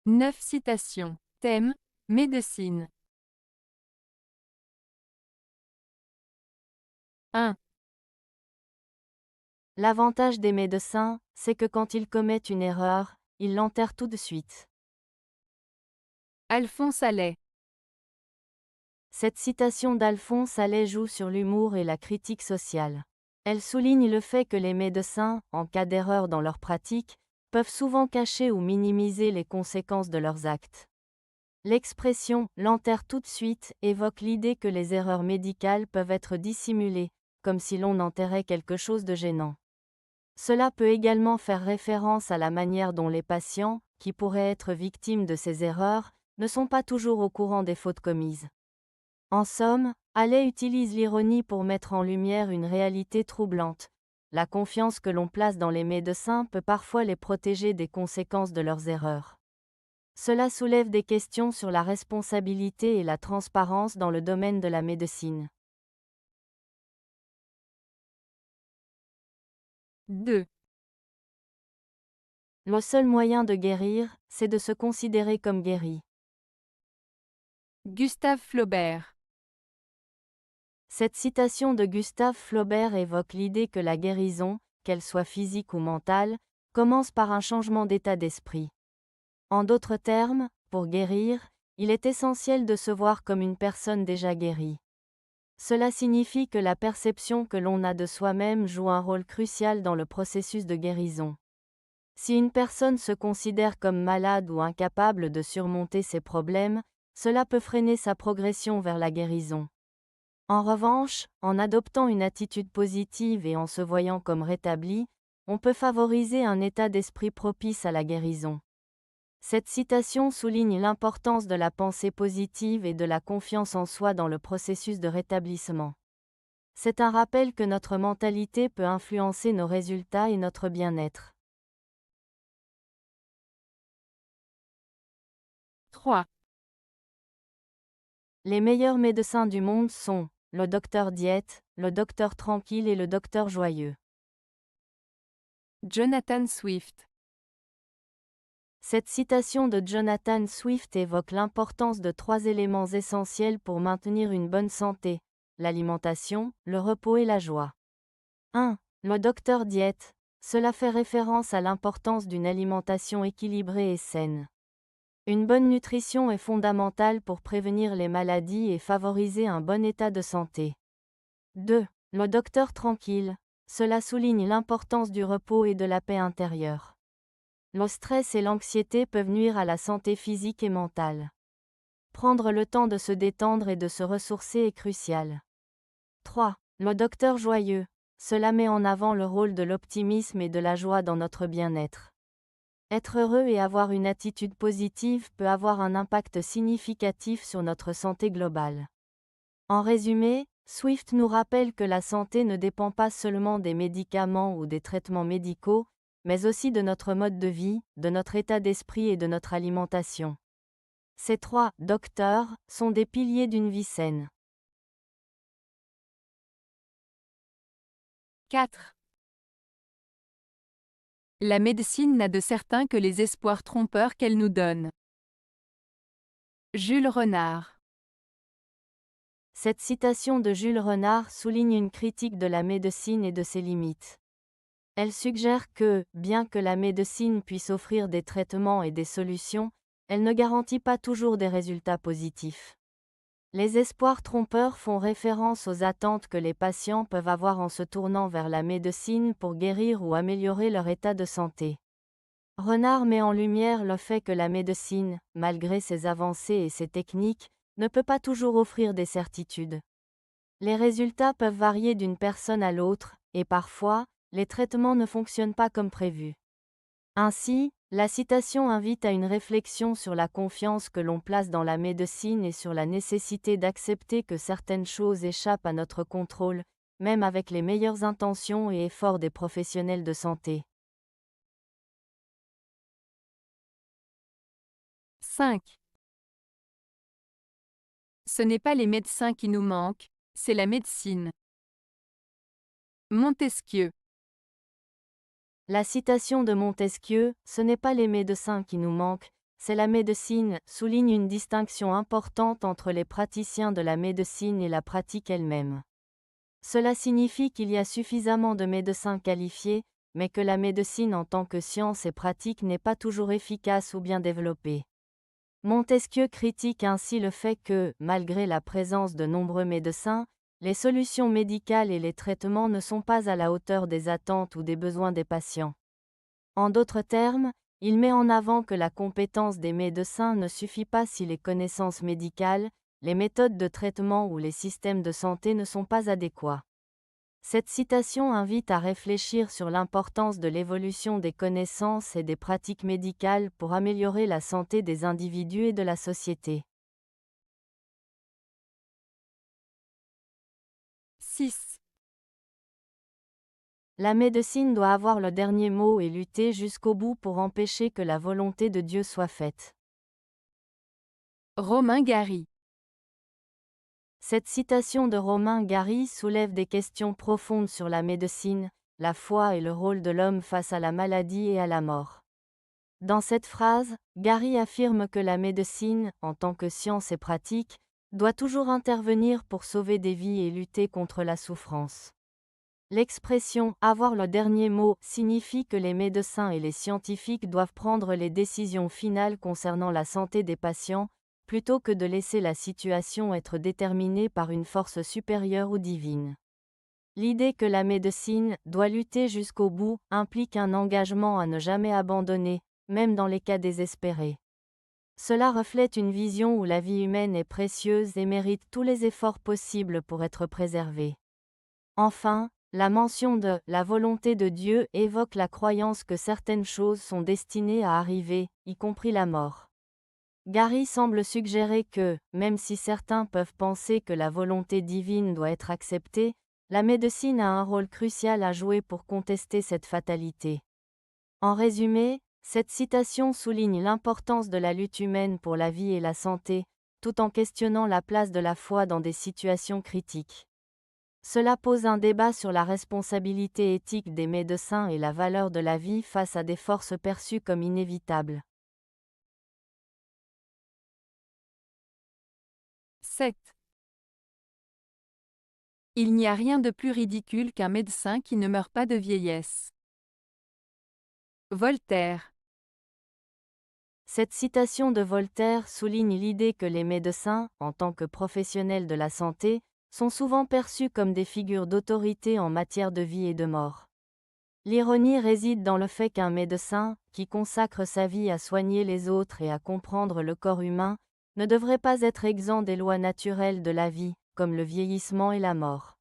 9 citations. Thème: médecine. 1. L'avantage des médecins, c'est que quand ils commettent une erreur, ils l'enterrent tout de suite. Alphonse Allais. Cette citation d'Alphonse Allais joue sur l'humour et la critique sociale. Elle souligne le fait que les médecins, en cas d'erreur dans leur pratique, peuvent souvent cacher ou minimiser les conséquences de leurs actes. L'expression « l'enterre tout de suite » évoque l'idée que les erreurs médicales peuvent être dissimulées, comme si l'on enterrait quelque chose de gênant. Cela peut également faire référence à la manière dont les patients, qui pourraient être victimes de ces erreurs, ne sont pas toujours au courant des fautes commises. En somme, Allais utilise l'ironie pour mettre en lumière une réalité troublante. La confiance que l'on place dans les médecins peut parfois les protéger des conséquences de leurs erreurs. Cela soulève des questions sur la responsabilité et la transparence dans le domaine de la médecine. 2. Le seul moyen de guérir, c'est de se considérer comme guéri. Gustave Flaubert. Cette citation de Gustave Flaubert évoque l'idée que la guérison, qu'elle soit physique ou mentale, commence par un changement d'état d'esprit. En d'autres termes, pour guérir, il est essentiel de se voir comme une personne déjà guérie. Cela signifie que la perception que l'on a de soi-même joue un rôle crucial dans le processus de guérison. Si une personne se considère comme malade ou incapable de surmonter ses problèmes, cela peut freiner sa progression vers la guérison. En revanche, en adoptant une attitude positive et en se voyant comme rétabli, on peut favoriser un état d'esprit propice à la guérison. Cette citation souligne l'importance de la pensée positive et de la confiance en soi dans le processus de rétablissement. C'est un rappel que notre mentalité peut influencer nos résultats et notre bien-être. 3. Les meilleurs médecins du monde sont le docteur Diète, le docteur Tranquille et le docteur Joyeux. Jonathan Swift. Cette citation de Jonathan Swift évoque l'importance de 3 éléments essentiels pour maintenir une bonne santé: l'alimentation, le repos et la joie. 1. Le docteur Diète. Cela fait référence à l'importance d'une alimentation équilibrée et saine. Une bonne nutrition est fondamentale pour prévenir les maladies et favoriser un bon état de santé. 2. Le docteur tranquille. Cela souligne l'importance du repos et de la paix intérieure. Le stress et l'anxiété peuvent nuire à la santé physique et mentale. Prendre le temps de se détendre et de se ressourcer est crucial. 3. Le docteur joyeux. Cela met en avant le rôle de l'optimisme et de la joie dans notre bien-être. Être heureux et avoir une attitude positive peut avoir un impact significatif sur notre santé globale. En résumé, Swift nous rappelle que la santé ne dépend pas seulement des médicaments ou des traitements médicaux, mais aussi de notre mode de vie, de notre état d'esprit et de notre alimentation. Ces 3 docteurs sont des piliers d'une vie saine. 4. La médecine n'a de certain que les espoirs trompeurs qu'elle nous donne. Jules Renard. Cette citation de Jules Renard souligne une critique de la médecine et de ses limites. Elle suggère que, bien que la médecine puisse offrir des traitements et des solutions, elle ne garantit pas toujours des résultats positifs. Les espoirs trompeurs font référence aux attentes que les patients peuvent avoir en se tournant vers la médecine pour guérir ou améliorer leur état de santé. Renard met en lumière le fait que la médecine, malgré ses avancées et ses techniques, ne peut pas toujours offrir des certitudes. Les résultats peuvent varier d'une personne à l'autre, et parfois, les traitements ne fonctionnent pas comme prévu. Ainsi, la citation invite à une réflexion sur la confiance que l'on place dans la médecine et sur la nécessité d'accepter que certaines choses échappent à notre contrôle, même avec les meilleures intentions et efforts des professionnels de santé. 5. Ce n'est pas les médecins qui nous manquent, c'est la médecine. Montesquieu. La citation de Montesquieu, ce n'est pas les médecins qui nous manquent, c'est la médecine, souligne une distinction importante entre les praticiens de la médecine et la pratique elle-même. Cela signifie qu'il y a suffisamment de médecins qualifiés, mais que la médecine en tant que science et pratique n'est pas toujours efficace ou bien développée. Montesquieu critique ainsi le fait que, malgré la présence de nombreux médecins, les solutions médicales et les traitements ne sont pas à la hauteur des attentes ou des besoins des patients. En d'autres termes, il met en avant que la compétence des médecins ne suffit pas si les connaissances médicales, les méthodes de traitement ou les systèmes de santé ne sont pas adéquats. Cette citation invite à réfléchir sur l'importance de l'évolution des connaissances et des pratiques médicales pour améliorer la santé des individus et de la société. 6. La médecine doit avoir le dernier mot et lutter jusqu'au bout pour empêcher que la volonté de Dieu soit faite. Romain Gary. Cette citation de Romain Gary soulève des questions profondes sur la médecine, la foi et le rôle de l'homme face à la maladie et à la mort. Dans cette phrase, Gary affirme que la médecine, en tant que science et pratique, doit toujours intervenir pour sauver des vies et lutter contre la souffrance. L'expression « avoir le dernier mot » signifie que les médecins et les scientifiques doivent prendre les décisions finales concernant la santé des patients, plutôt que de laisser la situation être déterminée par une force supérieure ou divine. L'idée que la médecine doit lutter jusqu'au bout implique un engagement à ne jamais abandonner, même dans les cas désespérés. Cela reflète une vision où la vie humaine est précieuse et mérite tous les efforts possibles pour être préservée. Enfin, la mention de « la volonté de Dieu » évoque la croyance que certaines choses sont destinées à arriver, y compris la mort. Gary semble suggérer que, même si certains peuvent penser que la volonté divine doit être acceptée, la médecine a un rôle crucial à jouer pour contester cette fatalité. En résumé, cette citation souligne l'importance de la lutte humaine pour la vie et la santé, tout en questionnant la place de la foi dans des situations critiques. Cela pose un débat sur la responsabilité éthique des médecins et la valeur de la vie face à des forces perçues comme inévitables. 7. Il n'y a rien de plus ridicule qu'un médecin qui ne meurt pas de vieillesse. Voltaire. Cette citation de Voltaire souligne l'idée que les médecins, en tant que professionnels de la santé, sont souvent perçus comme des figures d'autorité en matière de vie et de mort. L'ironie réside dans le fait qu'un médecin, qui consacre sa vie à soigner les autres et à comprendre le corps humain, ne devrait pas être exempt des lois naturelles de la vie, comme le vieillissement et la mort.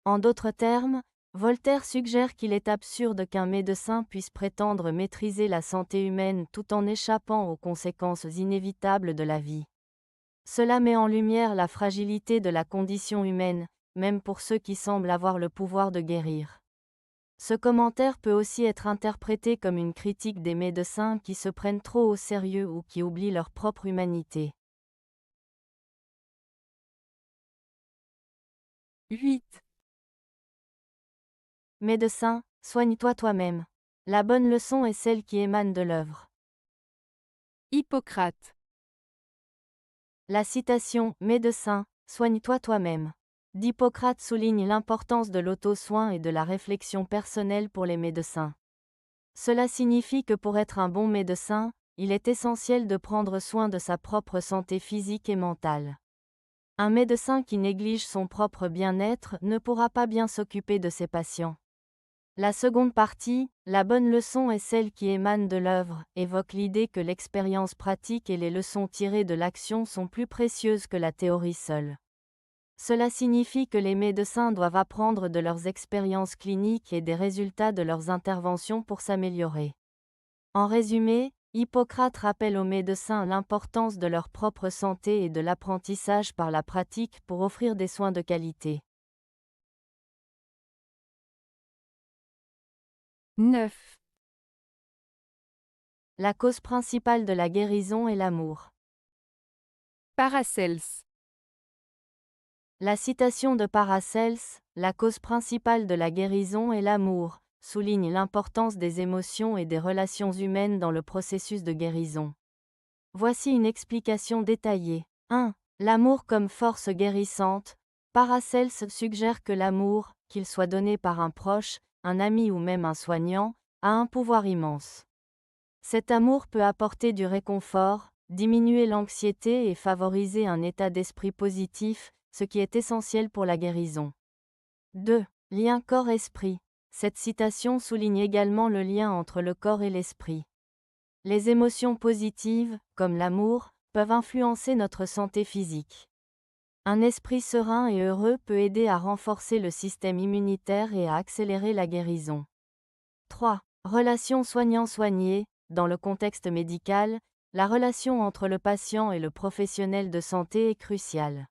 En d'autres termes, Voltaire suggère qu'il est absurde qu'un médecin puisse prétendre maîtriser la santé humaine tout en échappant aux conséquences inévitables de la vie. Cela met en lumière la fragilité de la condition humaine, même pour ceux qui semblent avoir le pouvoir de guérir. Ce commentaire peut aussi être interprété comme une critique des médecins qui se prennent trop au sérieux ou qui oublient leur propre humanité. 8. Médecin, soigne-toi toi-même. La bonne leçon est celle qui émane de l'œuvre. Hippocrate. La citation « Médecin, soigne-toi toi-même » d'Hippocrate souligne l'importance de l'auto-soin et de la réflexion personnelle pour les médecins. Cela signifie que pour être un bon médecin, il est essentiel de prendre soin de sa propre santé physique et mentale. Un médecin qui néglige son propre bien-être ne pourra pas bien s'occuper de ses patients. La seconde partie, la bonne leçon est celle qui émane de l'œuvre, évoque l'idée que l'expérience pratique et les leçons tirées de l'action sont plus précieuses que la théorie seule. Cela signifie que les médecins doivent apprendre de leurs expériences cliniques et des résultats de leurs interventions pour s'améliorer. En résumé, Hippocrate rappelle aux médecins l'importance de leur propre santé et de l'apprentissage par la pratique pour offrir des soins de qualité. 9. La cause principale de la guérison est l'amour. Paracels. La citation de Paracels, « La cause principale de la guérison est l'amour », souligne l'importance des émotions et des relations humaines dans le processus de guérison. Voici une explication détaillée. 1. L'amour comme force guérissante. Paracels suggère que l'amour, qu'il soit donné par un proche, un ami ou même un soignant, a un pouvoir immense. Cet amour peut apporter du réconfort, diminuer l'anxiété et favoriser un état d'esprit positif, ce qui est essentiel pour la guérison. 2. Lien corps-esprit. Cette citation souligne également le lien entre le corps et l'esprit. Les émotions positives, comme l'amour, peuvent influencer notre santé physique. Un esprit serein et heureux peut aider à renforcer le système immunitaire et à accélérer la guérison. 3. Relation soignant-soigné. Dans le contexte médical, la relation entre le patient et le professionnel de santé est cruciale.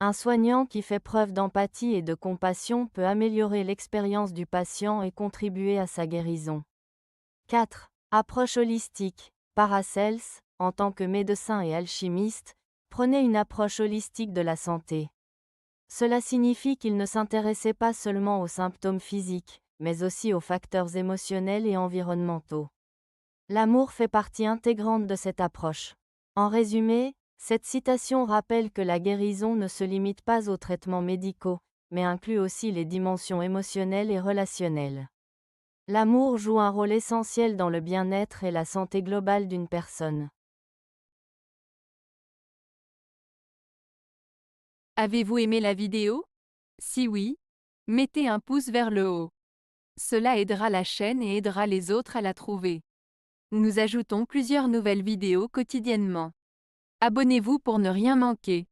Un soignant qui fait preuve d'empathie et de compassion peut améliorer l'expérience du patient et contribuer à sa guérison. 4. Approche holistique. Paracels, en tant que médecin et alchimiste, prenait une approche holistique de la santé. Cela signifie qu'il ne s'intéressait pas seulement aux symptômes physiques, mais aussi aux facteurs émotionnels et environnementaux. L'amour fait partie intégrante de cette approche. En résumé, cette citation rappelle que la guérison ne se limite pas aux traitements médicaux, mais inclut aussi les dimensions émotionnelles et relationnelles. L'amour joue un rôle essentiel dans le bien-être et la santé globale d'une personne. Avez-vous aimé la vidéo? Si oui, mettez un pouce vers le haut. Cela aidera la chaîne et aidera les autres à la trouver. Nous ajoutons plusieurs nouvelles vidéos quotidiennement. Abonnez-vous pour ne rien manquer.